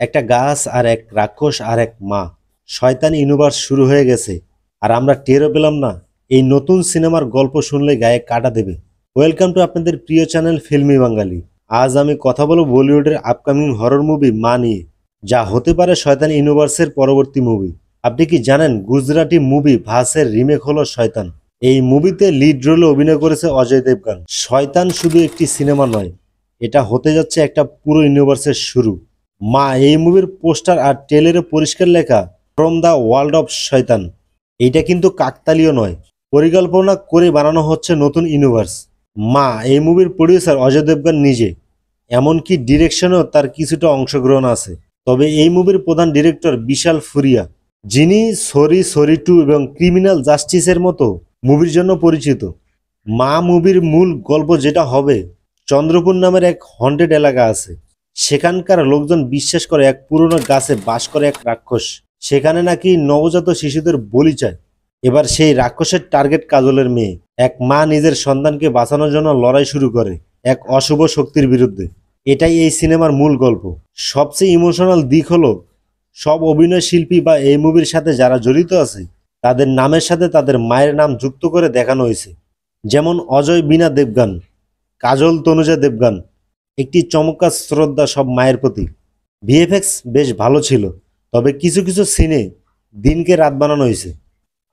একটা গাছ আর এক রাক্ষস আর এক মা, শয়তান ইউনিভার্স শুরু হয়ে গেছে আর আমরা টেরও পেলাম না। এই নতুন সিনেমার গল্প শুনলে গায়ে কাটা দেবে। ওয়েলকাম টু আপনাদের প্রিয় চ্যানেল ফিল্মি বাঙালি। আজ আমি কথা বলবো বলিউডের আপকামিং হরর মুভি মা নিয়ে, যা হতে পারে শয়তান ইউনিভার্সের পরবর্তী মুভি। আপনি কি জানেন গুজরাটি মুভি ভাসের রিমেক হলো শয়তান? এই মুভিতে লিড রোলে অভিনয় করেছে অজয় দেবগান। শয়তান শুধু একটি সিনেমা নয়, এটা হতে যাচ্ছে একটা পুরো ইউনিভার্সের শুরু। মা এই মুভির পোস্টার আর ট্রেলারে পরিষ্কার লেখা ফ্রম দ্য ওয়ার্ল্ড অফ শয়তান। এইটা কিন্তু কাকতালীয় নয়, পরিকল্পনা করে বানানো হচ্ছে নতুন ইউনিভার্স। মা এই মুভির প্রডিউসার অজয় দেবগন নিজে, এমনকি ডিরেকশনেও তার কিছুটা অংশগ্রহণ আছে। তবে এই মুভির প্রধান ডিরেক্টর বিশাল ফুরিয়া, যিনি সরি সরি টু এবং ক্রিমিনাল জাস্টিসের মতো মুভির জন্য পরিচিত। মা মুভির মূল গল্প যেটা হবে, চন্দ্রপুর নামের এক হন্টেড এলাকা আছে। সেখানকার লোকজন বিশ্বাস করে এক পুরনো গাছে বাস করে এক রাক্ষস, সেখানে নাকি নবজাত শিশুদের বলি চায়। এবার সেই রাক্ষসের টার্গেট কাজলের মেয়ে। এক মা নিজের সন্তানকে বাঁচানোর জন্য লড়াই শুরু করে এক অশুভ শক্তির বিরুদ্ধে। এটাই এই সিনেমার মূল গল্প। সবচেয়ে ইমোশনাল দিক হলো, সব অভিনয় শিল্পী বা এই মুভির সাথে যারা জড়িত আছে, তাদের নামের সাথে তাদের মায়ের নাম যুক্ত করে দেখানো হয়েছে। যেমন অজয় বীণা দেবগান, কাজল তনুজা দেবগান। একটি চমৎকার শ্রদ্ধা সব মায়ের প্রতি। ভিএফএক্স বেশ ভালো ছিল, তবে কিছু কিছু সিনে দিনকে রাত বানানো হয়েছে,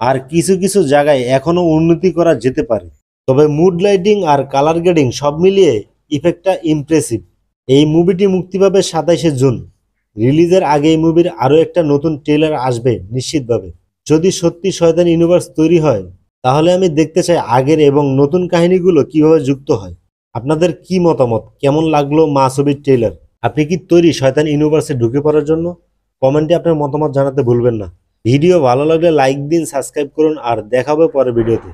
আর কিছু কিছু জায়গায় এখনও উন্নতি করা যেতে পারে। তবে মুড লাইটিং আর কালার গ্রেডিং সব মিলিয়ে ইফেক্টটা ইমপ্রেসিভ। এই মুভিটি মুক্তি পাবে 27শে জুন। রিলিজের আগে এই মুভির আরও একটা নতুন ট্রেলার আসবে নিশ্চিতভাবে। যদি সত্যি শয়তান ইউনিভার্স তৈরি হয়, তাহলে আমি দেখতে চাই আগের এবং নতুন কাহিনীগুলো কিভাবে যুক্ত হয়। আপনাদের কি মতামত? কেমন লাগলো মা ছবির ট্রেলার? আপনি কি তৈরি শয়তান ইউনিভার্সে ঢুকে পড়ার জন্য? কমেন্টে আপনার মতামত জানাতে ভুলবেন না। ভিডিও ভালো লাগলে লাইক দিন, সাবস্ক্রাইব করুন, আর দেখা হবে পরের ভিডিওতে।